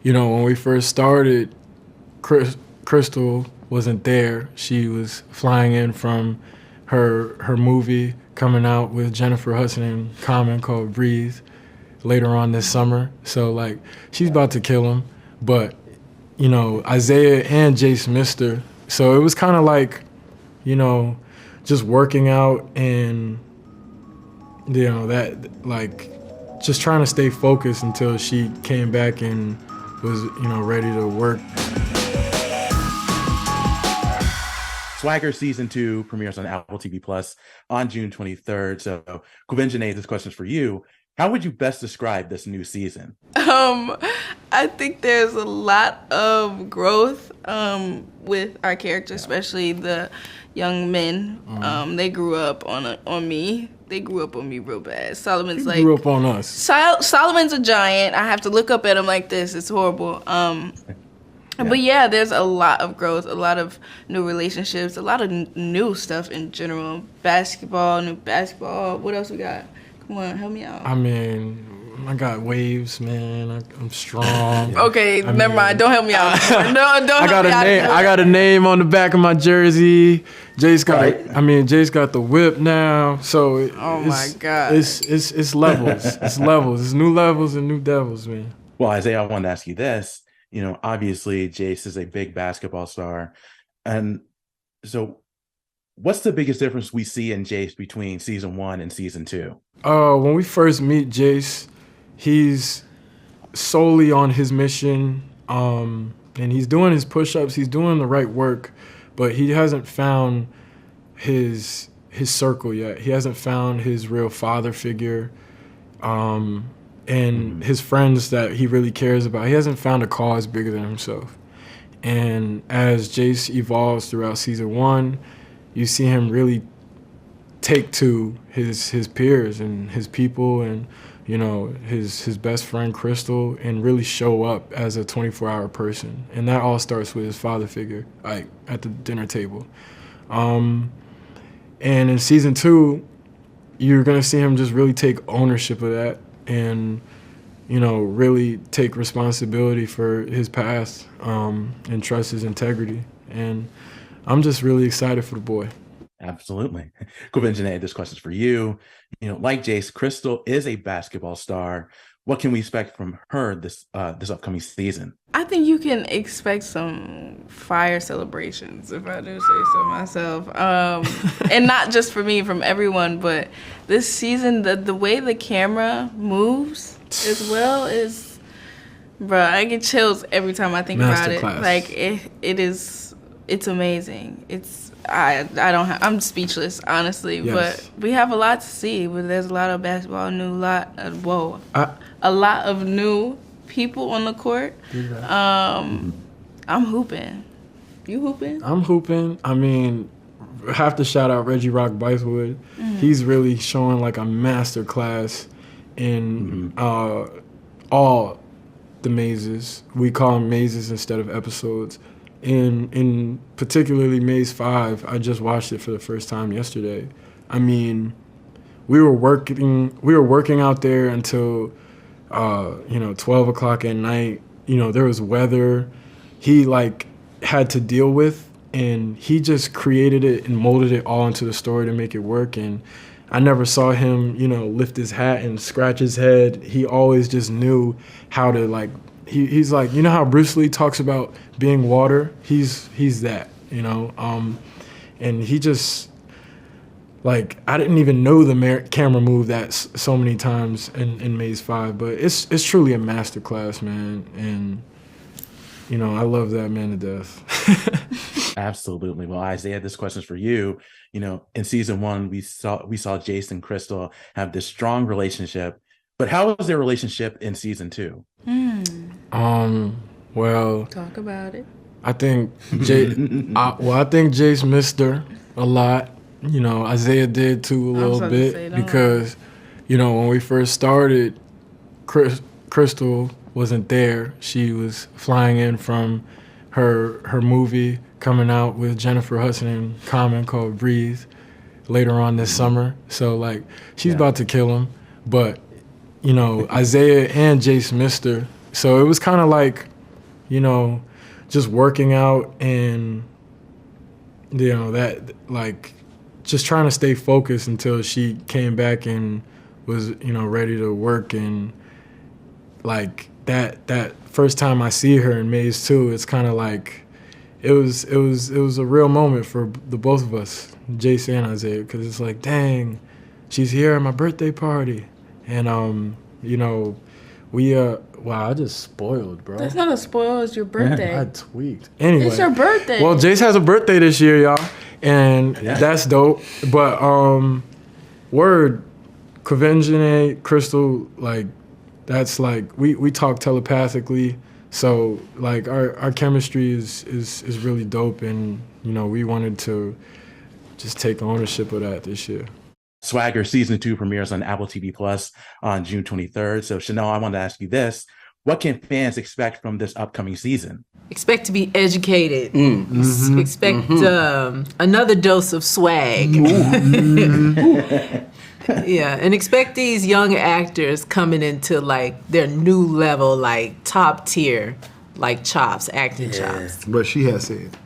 when we first started, Crystal wasn't there. She was flying in from her movie coming out with Jennifer Hudson and Common called Breathe later on this summer. So like she's about to kill him, but Isaiah and Jace missed her. So it was kind of like, just working out and that like just trying to stay focused until she came back and was ready to work. Swagger Season 2 premieres on Apple TV Plus on June 23rd. So, 𝐒𝐿𝐵, this question's for you. How would you best describe this new season? I think there's a lot of growth with our characters, especially the young men. They grew up on me. They grew up on me real bad. Solomon's like grew up on us. Solomon's a giant. I have to look up at him like this. It's horrible. But yeah, there's a lot of growth, a lot of new relationships, a lot of new stuff in general. New basketball. What else we got? Come on, help me out. I mean, I got waves, man. I'm strong. Okay, never mind. Don't help me out. No, don't help me out. I got a name on the back of my jersey. Jace got the whip now. So my God. It's levels. It's levels. It's new levels and new devils, man. Well, Isaiah, I wanted to ask you this. Obviously Jace is a big basketball star. And so what's the biggest difference we see in Jace between season 1 and season 2? When we first meet Jace, he's solely on his mission, and he's doing his push-ups, he's doing the right work, but he hasn't found his circle yet. He hasn't found his real father figure. And his friends that he really cares about. He hasn't found a cause bigger than himself. And as Jace evolves throughout season 1, you see him really take to his peers and his people and, his best friend Crystal and really show up as a 24-hour person. And that all starts with his father figure, like at the dinner table. And in season 2, you're gonna see him just really take ownership of that and really take responsibility for his past and trust his integrity. And I'm just really excited for the boy. Absolutely. 𝐒𝐿𝐵, this question's for you. Like Jace, Crystal is a basketball star. What can we expect from her this upcoming season? I think you can expect some fire celebrations, if I do say so myself. And not just for me, from everyone, but this season, the way the camera moves as well is, bruh, I get chills every time I think about it. Like, it's amazing. I'm speechless, honestly, yes. But we have a lot to see. But there's a lot of basketball, a lot of new people on the court. I'm hooping. You hooping? I'm hooping. I mean, I have to shout out Reggie Rock Bythewood. He's really showing like a master class in all the mazes. We call them mazes instead of episodes. In particularly Maze 5, I just watched it for the first time yesterday. I mean, we were working out there until 12 o'clock at night. There was weather he like had to deal with, and he just created it and molded it all into the story to make it work. And I never saw him, lift his hat and scratch his head. He always just knew how to like. He's like, how Bruce Lee talks about being water? He's that, and he just, like, I didn't even know the camera move that so many times in Maze 5, but it's truly a masterclass, man, and, I love that man to death. Absolutely. Well, Isaiah, this question's for you. In season 1, we saw Jace and Crystal have this strong relationship, but how was their relationship in season 2? Well, talk about it. I think Jace missed her a lot. Isaiah did too a little bit because, when we first started, Crystal wasn't there. She was flying in from her movie coming out with Jennifer Hudson and Common called Breathe later on this summer. So like she's about to kill him, but Isaiah and Jace missed her. So it was kind of like, you know, just working out and, you know, that, like, just trying to stay focused until she came back and was, you know, ready to work. And, like, that first time I see her in Maze 2, it's kind of like, it was a real moment for the both of us, Jace and Isaiah, because it's like, dang, she's here at my birthday party. And, you know, we, wow, I just spoiled, bro. That's not a spoil, it's your birthday. I tweaked. Anyway. It's your birthday. Well, Jace has a birthday this year, y'all. And that's dope. But, word, 𝐒𝐿𝐮𝐥𝐿𝐻, Crystal, like, that's like, we talk telepathically. So, like, our chemistry is really dope. And, you know, we wanted to just take ownership of that this year. Swagger Season 2 premieres on Apple TV Plus on June 23rd. So, Shinelle, I wanted to ask you this. What can fans expect from this upcoming season? Expect to be educated. Expect another dose of swag. Yeah, and expect these young actors coming into, like, their new level, like, top tier, like, chops, acting chops. What she has said.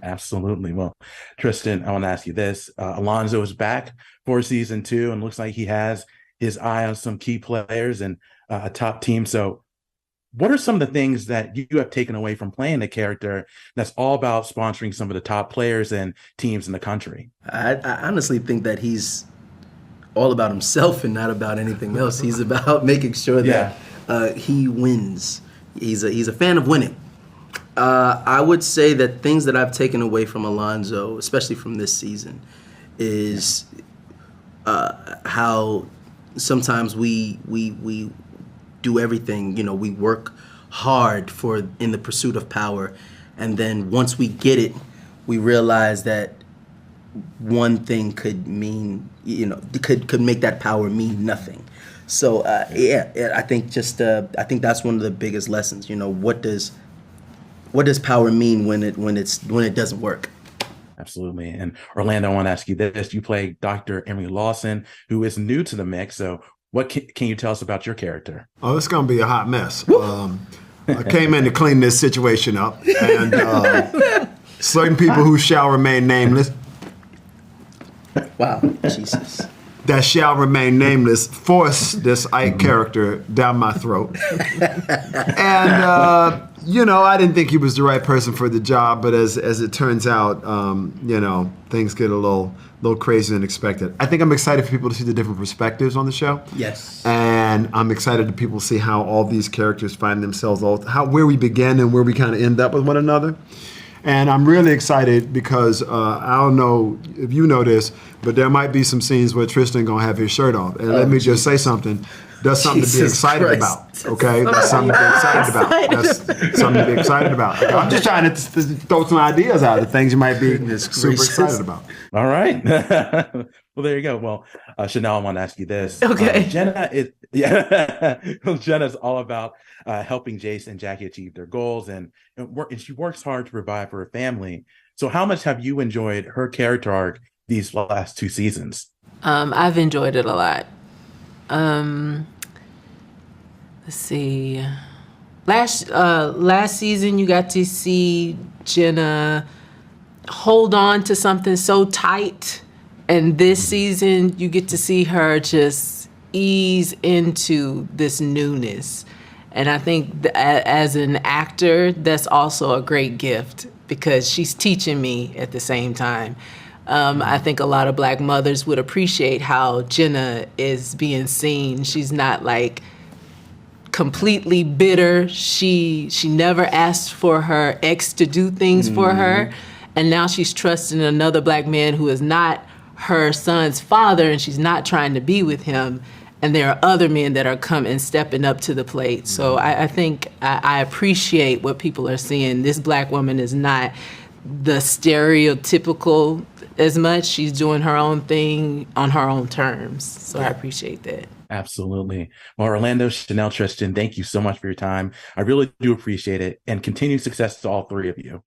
Absolutely. Well, Tristan, I want to ask you this. Alonzo is back for Season 2, and looks like he has his eye on some key players and a top team. So what are some of the things that you have taken away from playing the character that's all about sponsoring some of the top players and teams in the country? I honestly think that he's all about himself and not about anything else. He's about making sure that he wins. He's a fan of winning. I would say that things that I've taken away from Alonzo, especially from this season, is how sometimes we do everything. You know, we work hard in the pursuit of power, and then once we get it, we realize that one thing could mean, you know, could make that power mean nothing. So I think I think that's one of the biggest lessons. You know, what does power mean when it doesn't work? Absolutely. And Orlando, I want to ask you this. You play Dr. Emery Lawson, who is new to the mix. So what can you tell us about your character? Oh, it's going to be a hot mess. I came in to clean this situation up, and certain people who shall remain nameless. Wow, Jesus. That shall remain nameless force this Ike character down my throat. And, you know, I didn't think he was the right person for the job, but as it turns out, you know, things get a little crazy and unexpected. I think I'm excited for people to see the different perspectives on the show. Yes. And I'm excited to people see how all these characters find themselves, where we begin and where we kind of end up with one another. And I'm really excited because I don't know if you know this, but there might be some scenes where Tristan gonna have his shirt off. And let me just say something. That's something to be excited about, okay? That's something to be excited about. That's something to be excited about. I'm just trying to throw some ideas out of things you might be super excited about. All right. Well, there you go. Well, Shinelle, I want to ask you this. Okay. Jenna's all about helping Jace and Jackie achieve their goals, and she works hard to provide for her family. So how much have you enjoyed her character arc these last 2 seasons? I've enjoyed it a lot. Let's see. Last season, you got to see Jenna hold on to something so tight, and this season, you get to see her just ease into this newness. And I think as an actor, that's also a great gift because she's teaching me at the same time. I think a lot of Black mothers would appreciate how Jenna is being seen. She's not like completely bitter. She never asked for her ex to do things for her. And now she's trusting another Black man who is not her son's father, and she's not trying to be with him. And there are other men that are coming and stepping up to the plate. So I think I appreciate what people are seeing. This Black woman is not the stereotypical as much. She's doing her own thing on her own terms. So I appreciate that. Absolutely. Well, Orlando, Shinelle, Tristan, thank you so much for your time. I really do appreciate it, and continued success to all 3 of you.